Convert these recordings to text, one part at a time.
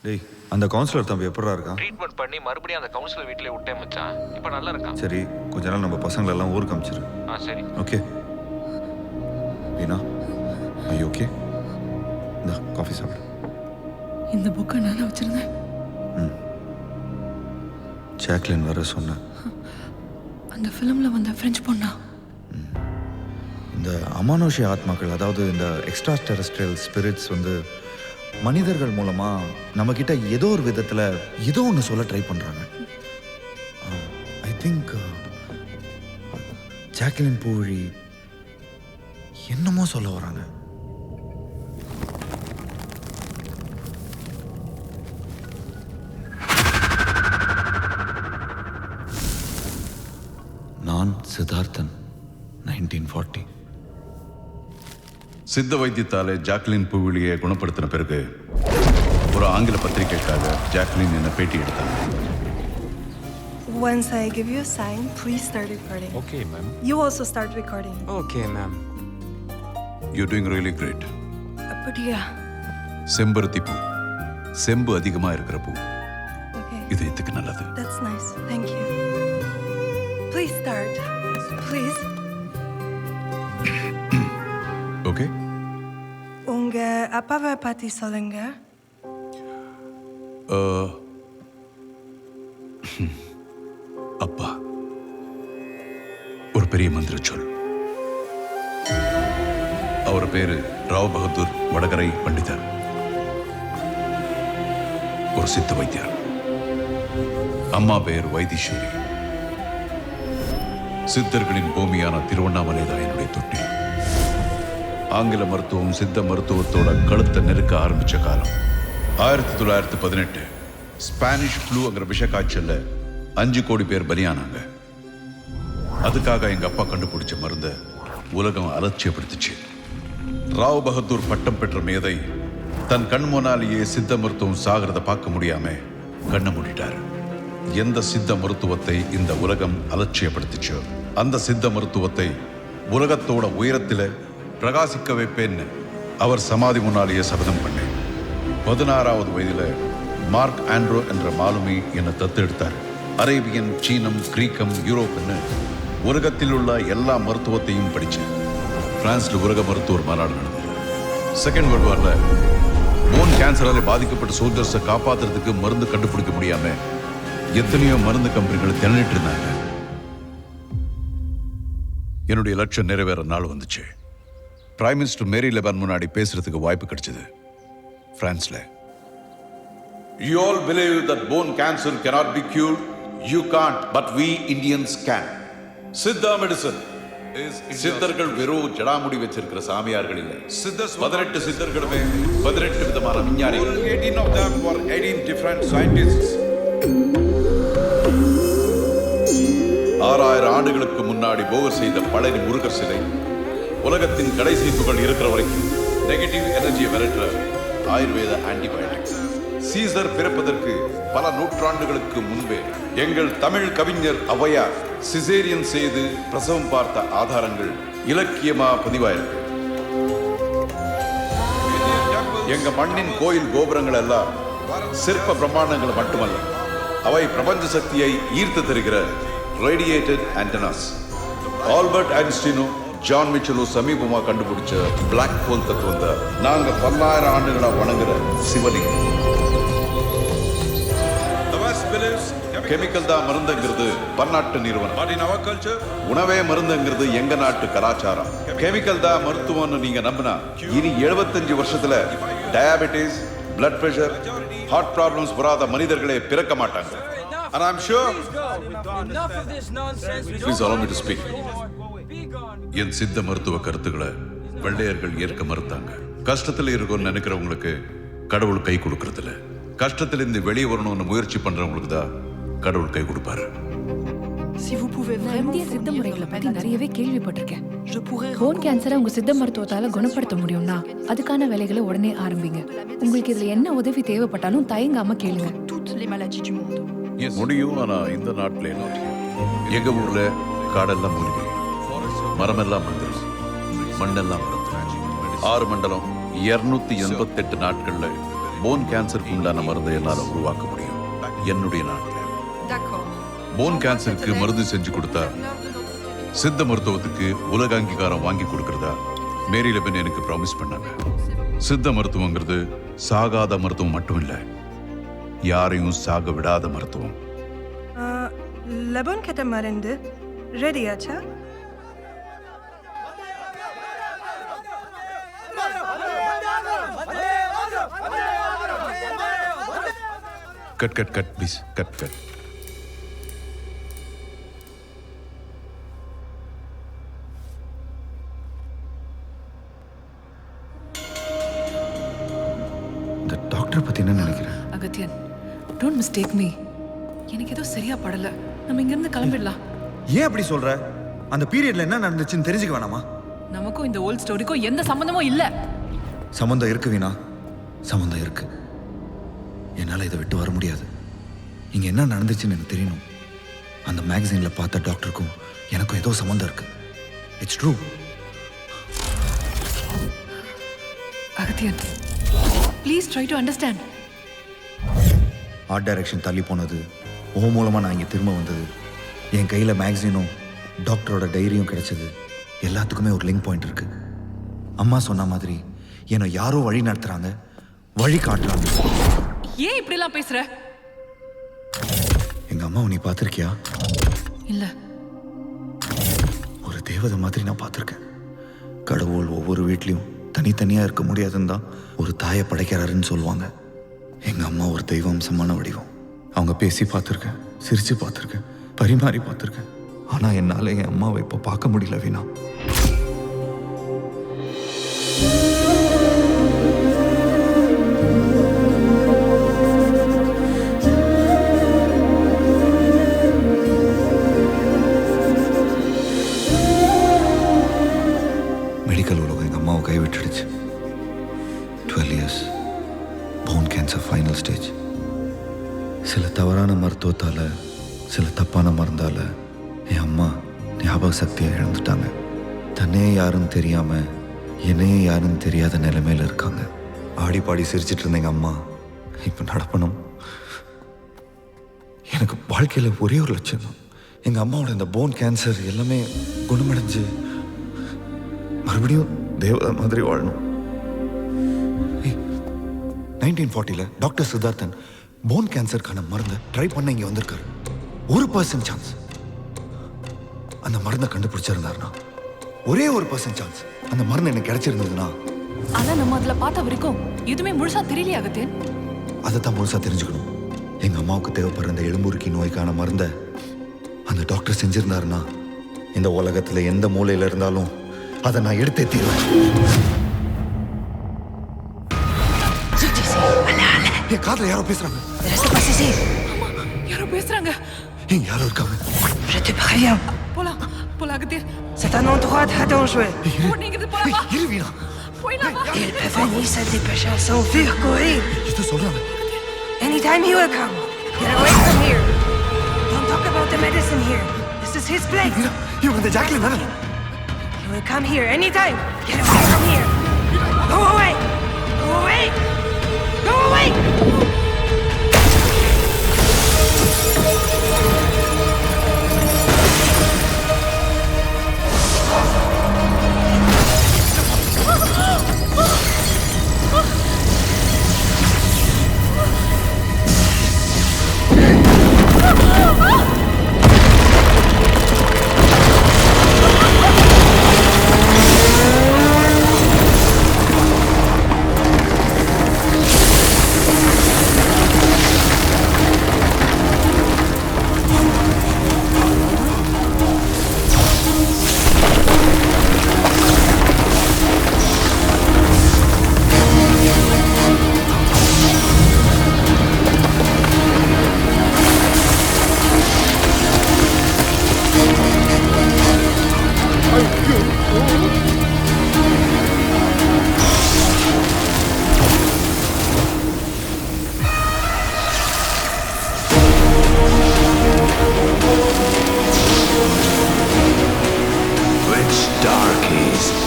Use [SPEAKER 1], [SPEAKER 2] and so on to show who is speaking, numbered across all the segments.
[SPEAKER 1] டேய் அந்த கவுன்சிலர் தம்பி எப்படா இருக்கான்?
[SPEAKER 2] ட்ரீட்மெண்ட் பண்ணி மறுபடியும் அந்த கவுன்சிலர் வீட்டிலே விட்டேன் மச்சான். இப்போ நல்லா இருக்கான்.
[SPEAKER 1] சரி கொஞ்ச நாள் நம்ம பசங்களெல்லாம் ஊருக்கு அமிச்சிரு.
[SPEAKER 2] சரி.
[SPEAKER 1] ஓகே வீணா ஐ ஓகே? இந்த காஃபி சாப்பிடு.
[SPEAKER 3] இந்த புக்கை நான் வச்சிருந்தேன்.
[SPEAKER 1] ஜாக்லின் வர சொன்னேன்.
[SPEAKER 3] அந்த ஃபிலிமில் வந்த ஃப்ரெஞ்ச் பொண்ணா?
[SPEAKER 1] இந்த அமானுஷ்ய ஆத்மாக்கள், அதாவது இந்த எக்ஸ்ட்ரா டெரஸ்ட்ரியல் ஸ்பிரிட்ஸ் வந்து மனிதர்கள் மூலமாக நம்மக்கிட்ட ஏதோ ஒரு விதத்தில் ஏதோ ஒன்று சொல்ல ட்ரை பண்ணுறாங்க. ஐ திங்க் ஜாக்லின் பூவழி என்னமோ சொல்ல வராங்க. நான் சித்தார்த்தன் 1940.
[SPEAKER 4] சித்த வைத்தியத்தாலே ஜாக்லின் பூவிலியை குணப்படுத்தின பிறகு ஒரு ஆங்கில பத்திரிகைக்காக ஜாக்லின் என்ன பேட்டி எடுத்தாங்க.
[SPEAKER 5] Once I give you a sign, please start recording.
[SPEAKER 2] Okay, ma'am.
[SPEAKER 5] You also start recording.
[SPEAKER 2] Okay, ma'am.
[SPEAKER 4] You're doing really great.
[SPEAKER 5] அப்படியா?
[SPEAKER 4] செம்பருத்தி பூ, செம்பு அதிகமா இருக்கிற பூ,
[SPEAKER 5] Okay.
[SPEAKER 4] இதயத்துக்கு நல்லது.
[SPEAKER 5] That's nice. Thank you. Please start. Please.
[SPEAKER 4] Okay?
[SPEAKER 5] உங்க அப்பாவை பத்தி சொல்லுங்க.
[SPEAKER 4] அப்பா ஒரு பெரிய மந்திர சொல். அவர் பேரு ராவ் பகதூர் வடகரை பண்டிதர், ஒரு சித்த வைத்தியர். அம்மா பேர் வைத்தீஸ்வரி. சித்தர்களின் பூமியான திருவண்ணாமலை தான் என்னுடைய தொட்டில். ஆங்கில மருத்துவம் சித்த மருத்துவத்தோட கழுத்தை நெருக்க ஆரம்பிச்ச காலம் 1918. ஸ்பானிஷ் ஃப்ளூங்கிற விஷ காய்ச்சல்ல 5 கோடி பேர் பலியானாங்க. அதுக்காக எங்க அப்பா கண்டுபிடிச்ச மருந்த உலகம் அலட்சியப்படுத்துச்சு. ராவ் பகதூர் பட்டம் பெற்ற மேதை தன் கண் முன்னாலேயே சித்த மருத்துவம் சாகிறத பார்க்க முடியாம கண்ணை மூடிட்டார். எந்த சித்த மருத்துவத்தை இந்த உலகம் அலட்சியப்படுத்துச்சோ அந்த சித்த மருத்துவத்தை உலகத்தோட உயரத்தில பிரகாசிக்க வைப்பேன்னு அவர் சமாதி முன்னாலேயே சபதம் பண்ணேன். 16வது வயதில் மார்க் ஆண்ட்ரோ என்ற மாலுமி என்னை தத்தெடுத்தார். அரேபியன், சீனம், கிரீக்கம், யூரோப்னு உலகத்தில் உள்ள எல்லா மருத்துவத்தையும் படித்தேன். பிரான்ஸ்ல உலக மருத்துவர் மாநாடு நடந்தது. செகண்ட் வேர்ல்டு வார்ல போன் கேன்சரால் பாதிக்கப்பட்ட சோல்ஜர்ஸை காப்பாற்றுறதுக்கு மருந்து கண்டுபிடிக்க முடியாம எத்தனையோ மருந்து கம்பெனிகள் திணறிட்டு இருந்தாங்க. என்னுடைய லட்சியம் நிறைவேற நாள் வந்துச்சு. பிரைம் மினிஸ்டர் மேரி லெபன் முன்னாடி பேசுறதுக்கு வாய்ப்பு கிடைச்சது பிரான்ஸ்ல. You all believe that bone cancer cannot be cured. You can't, but we Indians can. Siddha medicine. சித்தர்கள் வெறும் ஜடாமுடி வச்சிருக்கிற சாமியார்கள் இல்ல. 18 சித்தர்களுமே 18 விதமான விஞ்ஞானிகள். 18 of them were 18 different scientists. 6000 ஆண்டுகளுக்கு முன்னாடி போகர் செய்த பழனி முருகர் சிலை உலகத்தின் கடைசி துகள் இருக்கிற வரைக்கும் நெகட்டிவ் எனர்ஜியை விரட்டுற ஆயுர்வேத ஆன்டிபயோட்டிக்ஸ். சீசர் பிறப்பதற்கு பல நூற்றாண்டுகளுக்கு முன்பே எங்கள் தமிழ் கவிஞர் ஔவையார் சிசேரியன் செய்து பிரசவம் பார்த்த ஆதாரங்கள் இலக்கியமா பதிவாயிருக்கு. எங்க மண்ணின் கோயில் கோபுரங்கள் எல்லாம் சிற்ப பிரம்மாண்டங்கள் மட்டுமல்ல, அவை பிரபஞ்ச சக்தியை ஈர்த்து தருகிற ரேடியேட்டட் ஆண்டனாஸ். ஆல்பர்ட் ஐன்ஸ்டீனும் ஜான் மிச்சலும் சமீபமா கண்டுபிடிச்ச பிளாக் ஹோல் தத்துவம் தான் நாங்க 10,000 ஆண்டுகளா வணங்குற சிவலிங்கம். கெமிக்கல் தான் மருந்துங்கிறது பன்னாட்டு நிறுவனம். உணவே மருந்துங்கிறது எங்க நாட்டு கலாச்சாரம். கெமிக்கல் தான் மருத்துவம்னு நீங்க நம்பினா இனி 75 வருஷத்துல diabetes, blood pressure, heart problems வராத மனிதர்களே பிறக்க மாட்டாங்க. And I'm sure. Please allow me to speak. என் சித்த மருத்துவ கருத்துக்களை வெள்ளையர்கள் ஏற்க மறுத்தாங்க. கஷ்டத்தில் இருக்கும்னு நினைக்கிறவங்களுக்கு கடவுள் கை கொடுக்கறது இல்ல. கஷ்டத்துல இருந்து வெளியே வரணும்னு முயற்சி பண்றவங்களுக்கு தான் கடவுள் கை கொடுப்பாரு.
[SPEAKER 3] இந்திய சித்த முறைகளை பத்தி நிறையவே கேள்விப்பட்டிருக்கேன். போன் கேன்சரை உங்க சித்த மருத்துவத்தால குணப்படுத்த முடியும்னா அதுக்கான வேலைகளை உடனே ஆரம்பிங்க. உங்களுக்கு இதுல என்ன உதவி தேவைப்பட்டாலும் தயங்காம கேளுங்க.
[SPEAKER 4] முடியும், ஆனா இந்த நாட்டுல எங்க ஊர்ல காடெல்லாம் மூலிகை, மரமெல்லாம் மந்திரம், மண்ணெல்லாம் மருந்து. 6 மண்டலம் 288 நாட்கள்ல போன் கேன்சருக்கு உண்டான மருந்தை என்னால் உருவாக்க முடியும் என்னுடைய நாட்டில்.
[SPEAKER 5] D'accord.
[SPEAKER 4] போன் கேன்சருக்கு மருந்து செஞ்சு கொடுத்தா சித்த மருத்துவத்துக்கு உலக அங்கீகாரம் வாங்கி கொடுக்கறதா மேரி லெபன் எனக்கு ப்ராமிஸ் பண்ணாங்க. சித்த மருத்துவங்கிறது சாகாத மருத்துவம் மட்டும் இல்லை, யாரையும் சாக விடாத மருத்துவம்.
[SPEAKER 5] லெபன் கிட்ட மருந்து ரெடி ஆச்சா?
[SPEAKER 4] Cut cut cut please, cut cut.
[SPEAKER 1] இந்த டாக்டரை பத்தி என்ன நினைக்கிறேன்?
[SPEAKER 3] Agathiyan, don't mistake me. எனக்கு ஏதோ சரியா படல. நம்ம இங்க இருந்து கிளம்பிடலாம்.
[SPEAKER 1] ஏன் அப்படி சொல்ற? அந்த பீரியட்ல என்ன நடந்துச்சுன்னு தெரிஞ்சுக்க வேணாமா?
[SPEAKER 3] நமக்கும் இந்த ஓல்ட் ஸ்டோரிக்கும் எந்த சம்பந்தமும் இல்ல.
[SPEAKER 1] சம்பந்தம் இருக்கு வீணா, சம்பந்தம் இருக்கு. என்னால இதை விட்டு வர முடியாது. இங்க என்ன நடந்துச்சுன்னு எனக்கு தெரியணும். அந்த மேகசின்ல பார்த்த டாக்டருக்கும் எனக்கும் ஏதோ சம்பந்தம் இருக்கு. It's true.
[SPEAKER 3] Agathiyan, please try to understand.
[SPEAKER 1] Art direction தள்ளி போனது, ஓ மூலமாக நான் இங்கே திரும்ப வந்தது, என் கையில் மேக்சினும் டாக்டரோட டைரியும் கிடைச்சது, எல்லாத்துக்குமே ஒரு லிங்க் பாயிண்ட் இருக்கு. அம்மா சொன்ன மாதிரி என்னை யாரோ வழி நடத்துறாங்க, வழி காட்டுறாங்க.
[SPEAKER 3] ஏன் இப்படிலாம் பேசுற?
[SPEAKER 1] எங்க அம்மாவை நீ பார்த்துருக்கியா?
[SPEAKER 3] இல்ல.
[SPEAKER 1] ஒரு தேவதை மாதிரி நான் பார்த்துருக்கேன். கடவுள் ஒவ்வொரு வீட்லையும் தனித்தனியாக இருக்க முடியாதுன்னு தான் ஒரு தாயை படைக்கிறாருன்னு சொல்லுவாங்க. எங்கள் அம்மா ஒரு தெய்வம்சமான வடிவம். அவங்க பேசி பார்த்துருக்கேன், சிரித்து பார்த்துருக்கேன், பரிமாறி பார்த்துருக்கேன். ஆனால் என்னால் என் அம்மாவை இப்போ பார்க்க முடியல வீணா. மெடிக்கல் உலகம் எங்கள் அம்மாவை கைவிட்டுடுச்சு. 12 years, bone cancer final stage. சில தவறான மருத்துவத்தால், சில தப்பான மருந்தால் என் அம்மா ஞாபக சக்தியை இழந்துட்டாங்க. தன்னே யாருன்னு தெரியாமல் என்னையே யாருன்னு தெரியாத நிலைமையில் இருக்காங்க. ஆடி பாடி சிரிச்சிட்டு இருந்த எங்கள் அம்மா இப்போ நடப்பணும். எனக்கு வாழ்க்கையில் ஒரே ஒரு லட்சியம் தான், எங்கள் அம்மாவோட இந்த போன் கேன்சர் எல்லாமே குணமடைஞ்சு மறுபடியும் தேவதை மாதிரி வாழணும். 1940 டாக்டர் சித்தார்த்தன் போன் கேன்சருக்கான மருந்தை ட்ரை பண்ண இங்கே வந்திருக்காரு. 1% சான்ஸ். அந்த மருந்தை கண்டுபிடிச்சிருந்தாருன்னா, ஒரே 1% சான்ஸ் அந்த மருந்து எனக்கு கிடைச்சிருந்ததுன்னா.
[SPEAKER 3] ஆனா நம்ம அதுல பார்த்த வரைக்கும் எதுவுமே முழுசா தெரியலையே அகத்தியன்.
[SPEAKER 1] அதை தான் முழுசா தெரிஞ்சுக்கணும். எங்க அம்மாவுக்கு தேவைப்படுற அந்த எலும்புருக்கி நோய்க்கான மருந்தை அந்த டாக்டர் செஞ்சிருந்தாருன்னா, இந்த உலகத்துல எந்த மூலையில இருந்தாலும் அதை நான் எடுத்தே தீருவேன். என் காதுல யாரோ பேசுறாங்க.
[SPEAKER 3] யாரோ பேசுறாங்க.
[SPEAKER 1] யாரோ இருக்காங்க.
[SPEAKER 5] Je te préviens.
[SPEAKER 3] போலாம் போலாம் Agathiyan.
[SPEAKER 5] C'est un endroit très dangereux.
[SPEAKER 3] நீங்க போலாமா?
[SPEAKER 1] இரு வீணா.
[SPEAKER 3] போயிடலாமா?
[SPEAKER 5] Il peut venir se dépêcher, s'enfuir, courir.
[SPEAKER 1] இது சொல்றாங்க.
[SPEAKER 5] Anytime he will come. Get away from here. Don't talk about the medicine here. This is his place.
[SPEAKER 1] வீணா, இவங்க இந்த ஜாக்லின் தானே?
[SPEAKER 5] He will come here anytime. Get away from here. Go away. Go away. Go away.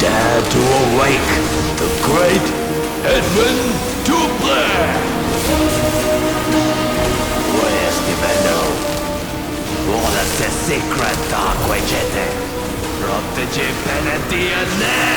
[SPEAKER 6] Dare to awake the great Edmund Dupre! secret dark Vegete. Protégé Penetiane!